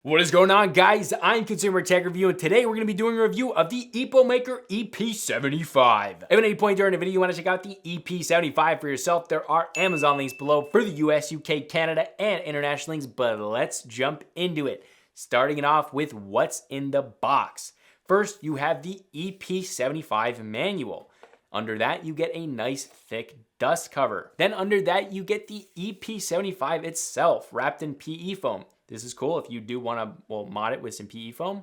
What is going on, guys? I'm Consumer Tech Review, and today we're going to be doing a review of the Epomaker EP75. If at any point during the video you want to check out the EP75 for yourself, there are Amazon links below for the US, UK, Canada, and international links, but let's jump into it. Starting it off with what's in the box. First, you have the EP75 manual. Under that, you get a nice thick dust cover. Then under that, you get the EP75 itself, wrapped in PE foam. This is cool if you do want to, mod it with some PE foam.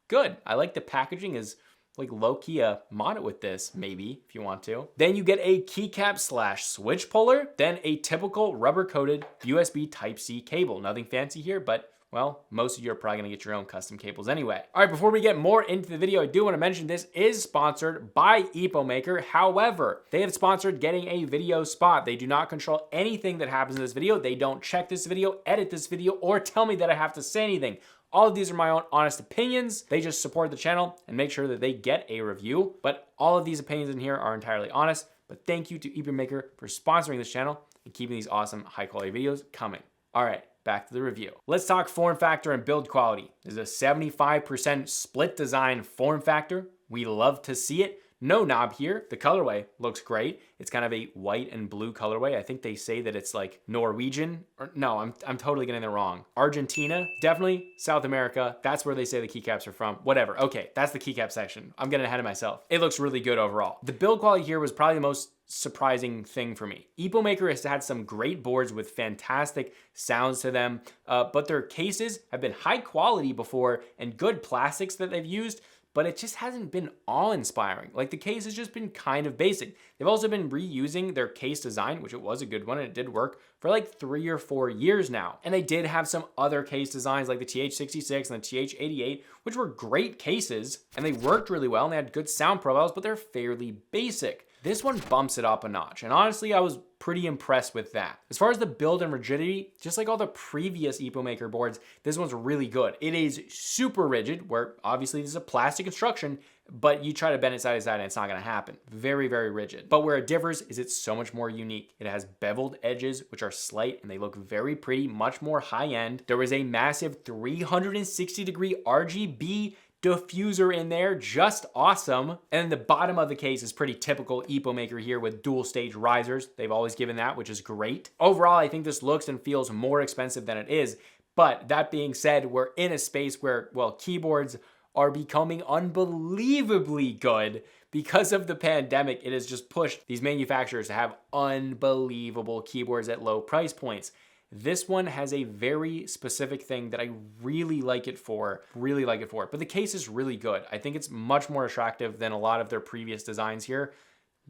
Good. I like the packaging is like low-key mod it with this, maybe, if you want to. Then you get a keycap / switch puller, then a typical rubber-coated USB Type-C cable. Nothing fancy here, but well, most of you are probably gonna get your own custom cables anyway. All right, before we get more into the video, I do wanna mention this is sponsored by Epomaker. However, they have sponsored getting a video spot. They do not control anything that happens in this video. They don't check this video, edit this video, or tell me that I have to say anything. All of these are my own honest opinions. They just support the channel and make sure that they get a review. But all of these opinions in here are entirely honest. But thank you to Epomaker for sponsoring this channel and keeping these awesome high quality videos coming. All right. Back to the review. Let's talk form factor and build quality. This is a 75% split design form factor. We love to see it. No knob here. The colorway looks great. It's kind of a white and blue colorway. I think they say that it's like Norwegian. Or no, I'm totally getting it wrong. Argentina, definitely South America. That's where they say the keycaps are from. Whatever. Okay, that's the keycap section. I'm getting ahead of myself. It looks really good overall. The build quality here was probably the most surprising thing for me. Epomaker has had some great boards with fantastic sounds to them, but their cases have been high quality before and good plastics that they've used, but it just hasn't been awe-inspiring. Like, the case has just been kind of basic. They've also been reusing their case design, which it was a good one and it did work, for like 3 or 4 years now. And they did have some other case designs like the TH66 and the TH88, which were great cases and they worked really well and they had good sound profiles, but they're fairly basic. This one bumps it up a notch, and honestly, I was pretty impressed with that. As far as the build and rigidity, just like all the previous Epomaker boards, this one's really good. It is super rigid, where obviously this is a plastic construction, but you try to bend it side to side and it's not gonna happen. Very, very rigid. But where it differs is it's so much more unique. It has beveled edges, which are slight, and they look very pretty, much more high-end. There is a massive 360-degree RGB diffuser in there, just awesome. And then the bottom of the case is pretty typical Epomaker here with dual stage risers. They've always given that, which is great. Overall, I think this looks and feels more expensive than it is. But that being said, we're in a space where, well, keyboards are becoming unbelievably good. Because of the pandemic, it has just pushed these manufacturers to have unbelievable keyboards at low price points. This one has a very specific thing that I really like it for, but the case is really good. I think it's much more attractive than a lot of their previous designs here,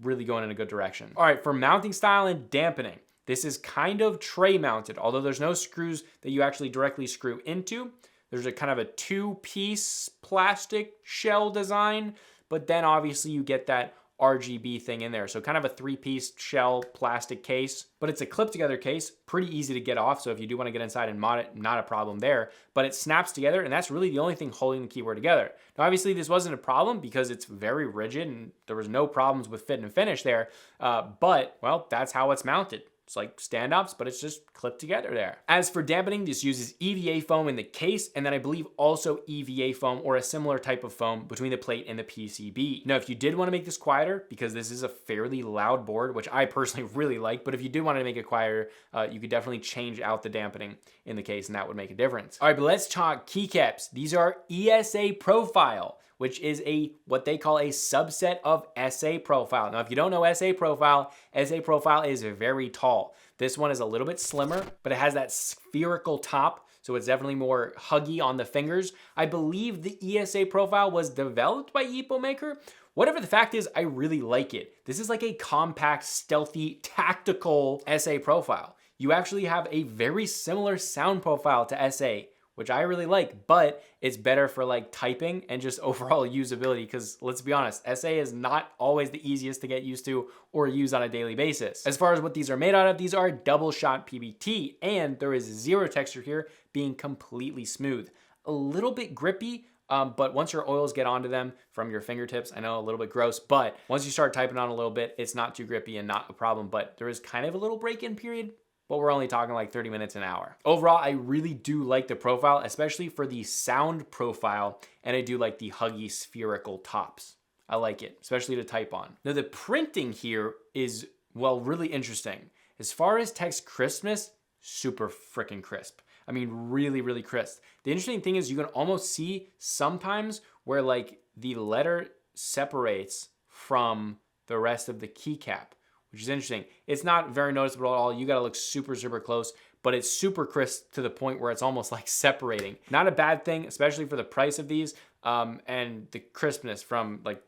really going in a good direction. All right, for mounting style and dampening, this is kind of tray mounted, although there's no screws that you actually directly screw into. There's a kind of a 2-piece plastic shell design, but then obviously you get that RGB thing in there. So kind of a 3-piece shell plastic case, but it's a clip together case, pretty easy to get off. So if you do want to get inside and mod it, not a problem there, but it snaps together and that's really the only thing holding the keyboard together. Now, obviously this wasn't a problem because it's very rigid and there was no problems with fit and finish there. But well, that's how it's mounted. It's like stand-ups, but it's just clipped together there. As for dampening, this uses EVA foam in the case, and then I believe also EVA foam or a similar type of foam between the plate and the PCB. Now, if you did want to make this quieter, because this is a fairly loud board, which I personally really like, but if you do want to make it quieter, you could definitely change out the dampening in the case, and that would make a difference. All right, but let's talk keycaps. These are ESA profile, which is what they call a subset of SA profile. Now, if you don't know SA profile is very tall. This one is a little bit slimmer, but it has that spherical top, so it's definitely more huggy on the fingers. I believe the ESA profile was developed by Epomaker. Whatever the fact is, I really like it. This is like a compact, stealthy, tactical SA profile. You actually have a very similar sound profile to SA, which I really like, but it's better for like typing and just overall usability because let's be honest, SA is not always the easiest to get used to or use on a daily basis. As far as what these are made out of, these are double shot PBT and there is zero texture here, being completely smooth. A little bit grippy, but once your oils get onto them from your fingertips, I know a little bit gross, but once you start typing on a little bit, it's not too grippy and not a problem, but there is kind of a little break-in period but we're only talking like 30 minutes an hour. Overall, I really do like the profile, especially for the sound profile, and I do like the huggy spherical tops. I like it, especially to type on. Now the printing here is, well, really interesting. As far as text crispness, super freaking crisp. I mean, really, really crisp. The interesting thing is you can almost see sometimes where like the letter separates from the rest of the keycap, which is interesting. It's not very noticeable at all. You gotta look super, super close, but it's super crisp to the point where it's almost like separating. Not a bad thing, especially for the price of these, and the crispness from like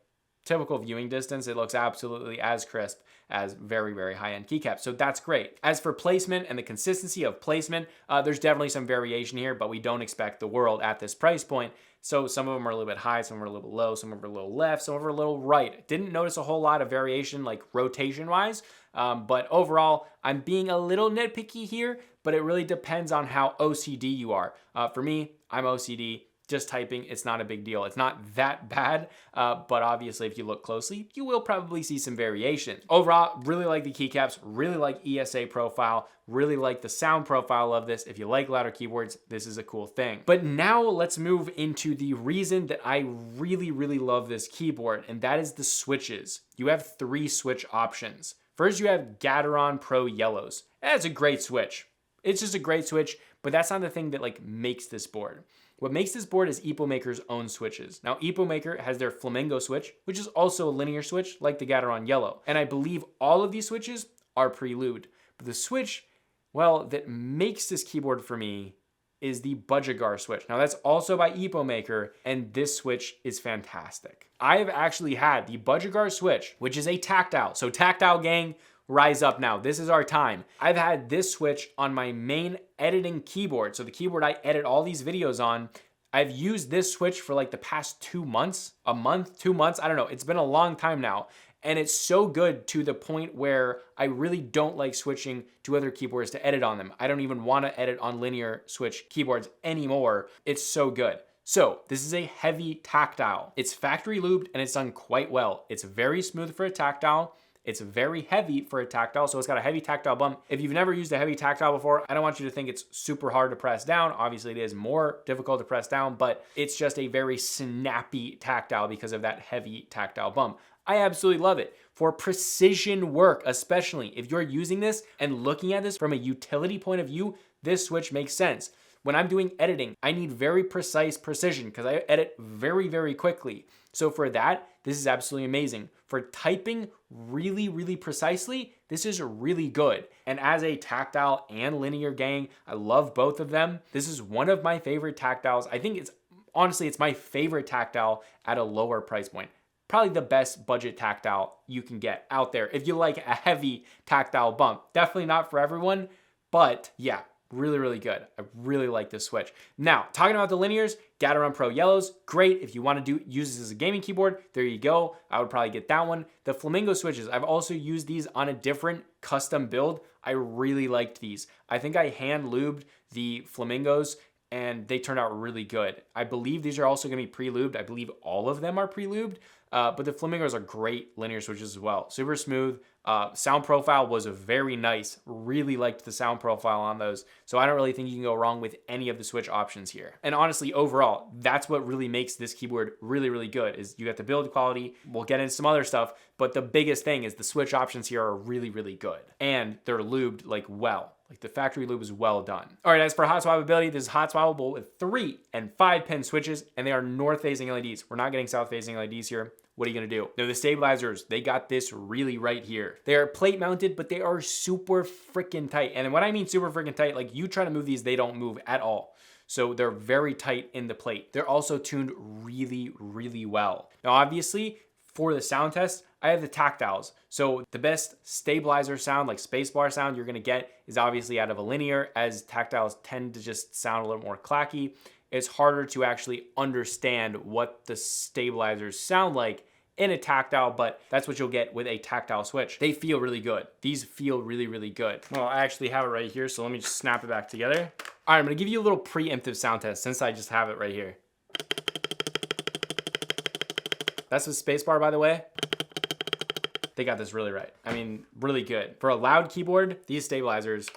typical viewing distance. It looks absolutely as crisp as very, very high-end keycaps. So that's great. As for placement and the consistency of placement, there's definitely some variation here, but we don't expect the world at this price point. So some of them are a little bit high, some of them are a little bit low, some of them are a little left, some of them are a little right. Didn't notice a whole lot of variation like rotation-wise, but overall, I'm being a little nitpicky here, but it really depends on how OCD you are. For me, I'm OCD. Just typing, it's not a big deal. It's not that bad, but obviously if you look closely, you will probably see some variation. Overall, really like the keycaps, really like ESA profile, really like the sound profile of this. If you like louder keyboards, this is a cool thing. But now let's move into the reason that I really, really love this keyboard, and that is the switches. You have 3 switch options. First, you have Gateron Pro Yellows. That's a great switch. It's just a great switch, but that's not the thing that like makes this board. What makes this board is Epomaker's own switches. Now, Epomaker has their Flamingo switch, which is also a linear switch like the Gateron Yellow. And I believe all of these switches are pre-lubed. But the switch, well, that makes this keyboard for me is the Budgerigar switch. Now, that's also by Epomaker, and this switch is fantastic. I have actually had the Budgerigar switch, which is a tactile. So tactile gang, rise up now. This is our time. I've had this switch on my main editing keyboard. So the keyboard I edit all these videos on, I've used this switch for like the past 2 months, a month, 2 months. I don't know. It's been a long time now. And it's so good to the point where I really don't like switching to other keyboards to edit on them. I don't even want to edit on linear switch keyboards anymore. It's so good. So this is a heavy tactile. It's factory lubed and it's done quite well. It's very smooth for a tactile. It's very heavy for a tactile, so it's got a heavy tactile bump. If you've never used a heavy tactile before, I don't want you to think it's super hard to press down. Obviously, it is more difficult to press down, but it's just a very snappy tactile because of that heavy tactile bump. I absolutely love it. For precision work, especially if you're using this and looking at this from a utility point of view, this switch makes sense. When I'm doing editing, I need very precise precision because I edit very, very quickly. So for that, this is absolutely amazing. For typing really, really precisely, this is really good. And as a tactile and linear gang, I love both of them. This is one of my favorite tactiles. I think honestly, it's my favorite tactile at a lower price point. Probably the best budget tactile you can get out there. If you like a heavy tactile bump, definitely not for everyone, but yeah, really, really good. I really like this switch. Now, talking about the linears, Gateron Pro Yellows, great. If you want to use this as a gaming keyboard, there you go. I would probably get that one. The Flamingo switches, I've also used these on a different custom build. I really liked these. I think I hand lubed the Flamingos and they turned out really good. I believe these are also going to be pre-lubed. I believe all of them are pre-lubed, but the Flamingos are great linear switches as well. Super smooth. Sound profile was very nice. Really liked the sound profile on those. So I don't really think you can go wrong with any of the switch options here. And honestly, overall, that's what really makes this keyboard really, really good is you get the build quality. We'll get into some other stuff, but the biggest thing is the switch options here are really, really good. And they're lubed like well. Like the factory lube is well done. All right, as for Hotswappability, this is Hotswappable with 3 and 5 pin switches, and they are north-facing LEDs. We're not getting south-facing LEDs here. What are you gonna do? Now the stabilizers, they got this really right here. They are plate mounted, but they are super freaking tight. And when I mean super freaking tight, like you try to move these, they don't move at all. So they're very tight in the plate. They're also tuned really, really well. Now obviously, for the sound test, I have the tactiles. So the best stabilizer sound, like spacebar sound you're gonna get is obviously out of a linear, as tactiles tend to just sound a little more clacky. It's harder to actually understand what the stabilizers sound like in a tactile, but that's what you'll get with a tactile switch. They feel really good. These feel really, really good. Well, I actually have it right here, so let me just snap it back together. All right, I'm gonna give you a little preemptive sound test since I just have it right here. That's the spacebar, by the way. They got this really right. I mean, really good. For a loud keyboard, these stabilizers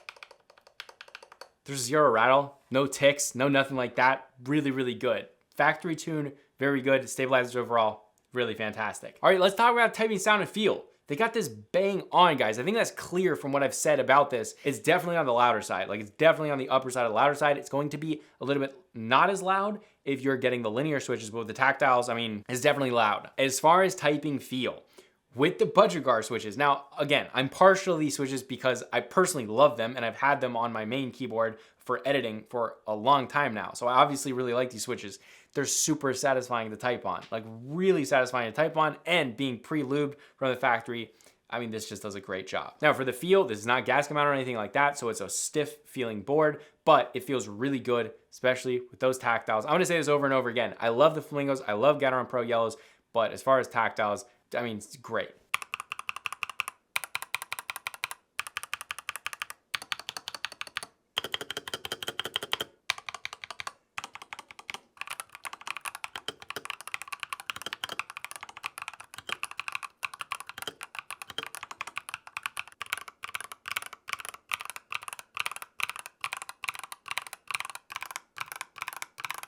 There's zero rattle, no ticks, no nothing like that. Really, really good. Factory tune, very good. Stabilizers overall, really fantastic. All right, let's talk about typing sound and feel. They got this bang on, guys. I think that's clear from what I've said about this. It's definitely on the louder side. Like, it's definitely on the upper side of the louder side. It's going to be a little bit not as loud if you're getting the linear switches, but with the tactiles, I mean, it's definitely loud. As far as typing feel, with the Budgerigar switches, now, again, I'm partial to these switches because I personally love them and I've had them on my main keyboard for editing for a long time now. So I obviously really like these switches. They're super satisfying to type on, like really satisfying to type on, and being pre-lubed from the factory, I mean, this just does a great job. Now for the feel, this is not gasket mount or anything like that, so it's a stiff feeling board, but it feels really good, especially with those tactiles. I'm gonna say this over and over again. I love the Flamingos, I love Gateron Pro Yellows, but as far as tactiles, I mean, it's great.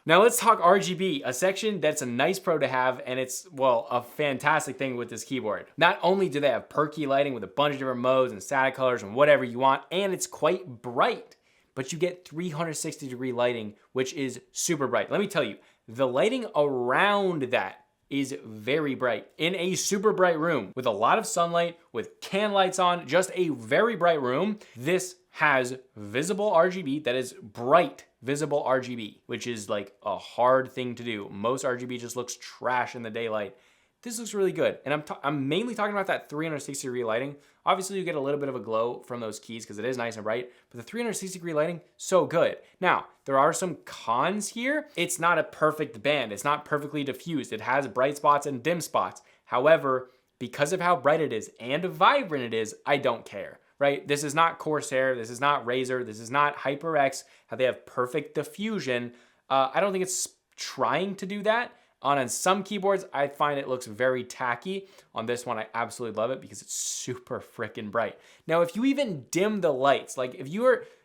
Now let's talk RGB, a section that's a nice pro to have, and it's, well, a fantastic thing with this keyboard. Not only do they have perky lighting with a bunch of different modes and static colors and whatever you want, and it's quite bright, but you get 360-degree lighting, which is super bright. Let me tell you, the lighting around that is very bright. In a super bright room with a lot of sunlight, with can lights on, just a very bright room, this has visible RGB that is bright visible RGB, which is like a hard thing to do. Most RGB just looks trash in the daylight. This looks really good. And I'm mainly talking about that 360-degree lighting. Obviously you get a little bit of a glow from those keys because it is nice and bright, but the 360-degree lighting, so good. Now, there are some cons here. It's not a perfect band. It's not perfectly diffused. It has bright spots and dim spots. However, because of how bright it is and vibrant it is, I don't care. Right? This is not Corsair, this is not Razer, this is not HyperX, how they have perfect diffusion. I don't think it's trying to do that. On some keyboards, I find it looks very tacky. On this one, I absolutely love it because it's super freaking bright. Now, if you even dim the lights, like if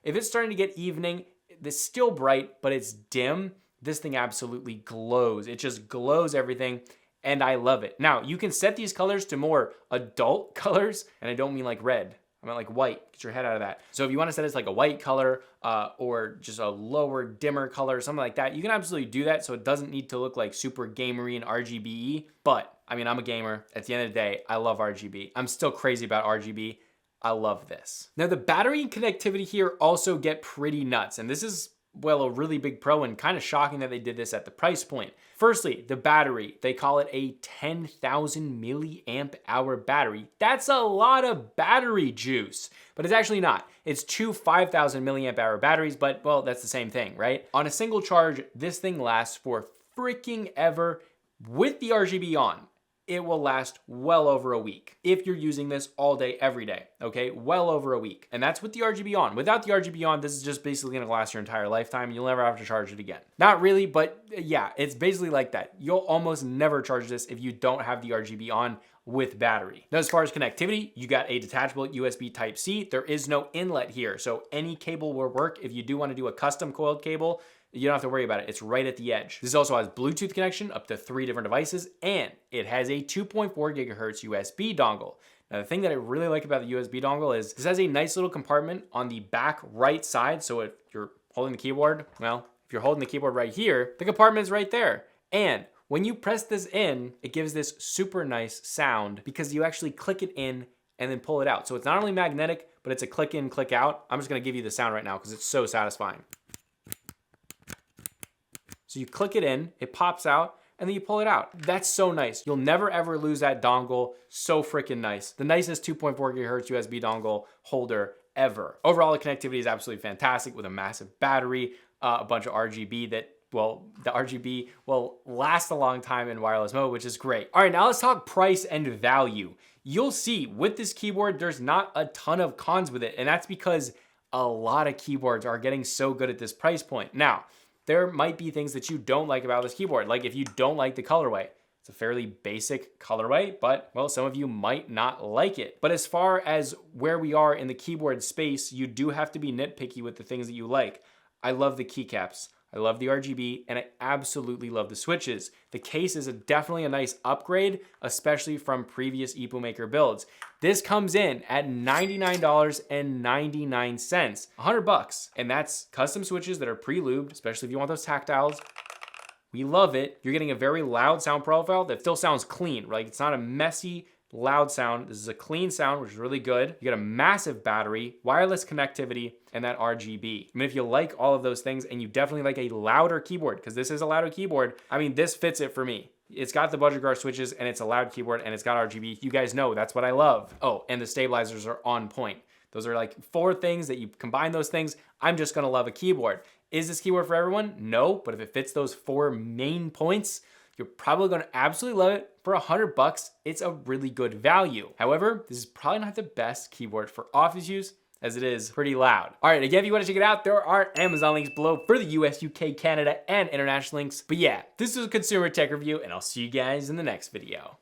it's starting to get evening, it's still bright, but it's dim, this thing absolutely glows. It just glows everything, and I love it. Now, you can set these colors to more adult colors, and I don't mean like red. I meant like white. Get your head out of that. So if you want to set it as like a white color or just a lower, dimmer color, something like that, you can absolutely do that so it doesn't need to look like super gamery and RGB. But, I mean, I'm a gamer. At the end of the day, I love RGB. I'm still crazy about RGB. I love this. Now, the battery and connectivity here also get pretty nuts. And this is, well, a really big pro and kind of shocking that they did this at the price point. Firstly, the battery, they call it a 10,000 milliamp hour battery. That's a lot of battery juice, but it's actually not. It's two 5,000 milliamp hour batteries, but well, that's the same thing, right? On a single charge, this thing lasts for freaking ever with the RGB on. It will last well over a week if you're using this all day, every day, okay? Well over a week. And that's with the RGB on. Without the RGB on, this is just basically gonna last your entire lifetime. You'll never have to charge it again. Not really, but yeah, it's basically like that. You'll almost never charge this if you don't have the RGB on with battery. Now, as far as connectivity, you got a detachable USB Type-C. There is no inlet here, so any cable will work. If you do wanna do a custom coiled cable, you don't have to worry about it. It's right at the edge. This also has Bluetooth connection up to 3 different devices, and it has a 2.4 gigahertz USB dongle. Now, the thing that I really like about the USB dongle is this has a nice little compartment on the back right side. So if you're holding the keyboard, well, if you're holding the keyboard right here, the compartment is right there. And when you press this in, it gives this super nice sound because you actually click it in and then pull it out. So it's not only magnetic, but it's a click in, click out. I'm just gonna give you the sound right now because it's so satisfying. So you click it in, it pops out, and then you pull it out. That's so nice. You'll never ever lose that dongle. So freaking nice. The nicest 2.4 gigahertz USB dongle holder ever. Overall, the connectivity is absolutely fantastic with a massive battery, a bunch of RGB that, well, the RGB will last a long time in wireless mode, which is great. All right, now let's talk price and value. You'll see with this keyboard, there's not a ton of cons with it, and that's because a lot of keyboards are getting so good at this price point. Now, there might be things that you don't like about this keyboard. Like if you don't like the colorway, It's a fairly basic colorway, but well, some of you might not like it. But as far as where we are in the keyboard space, you do have to be nitpicky with the things that you like. I love the keycaps. I love the RGB, and I absolutely love the switches. The case is definitely a nice upgrade, especially from previous Epomaker builds. This comes in at $99.99, $100, and that's custom switches that are pre-lubed, especially if you want those tactiles. We love it. You're getting a very loud sound profile that still sounds clean, right? It's not a messy, loud sound. This is a clean sound, which is really good. You get a massive battery, wireless connectivity, and that RGB. I mean, if you like all of those things and you definitely like a louder keyboard, because this is a louder keyboard, I mean, this fits it for me. It's got the Budgerigar switches and it's a loud keyboard and it's got RGB. You guys know that's what I love. Oh, and the stabilizers are on point. Those are like 4 things that you combine those things, I'm just gonna love a keyboard. Is this keyboard for everyone? No, but if it fits those 4 main points, you're probably gonna absolutely love it. For $100, it's a really good value. However, this is probably not the best keyboard for office use, as it is pretty loud. All right, again, if you wanna check it out, there are Amazon links below for the US, UK, Canada, and international links. But yeah, this was a consumer tech review, and I'll see you guys in the next video.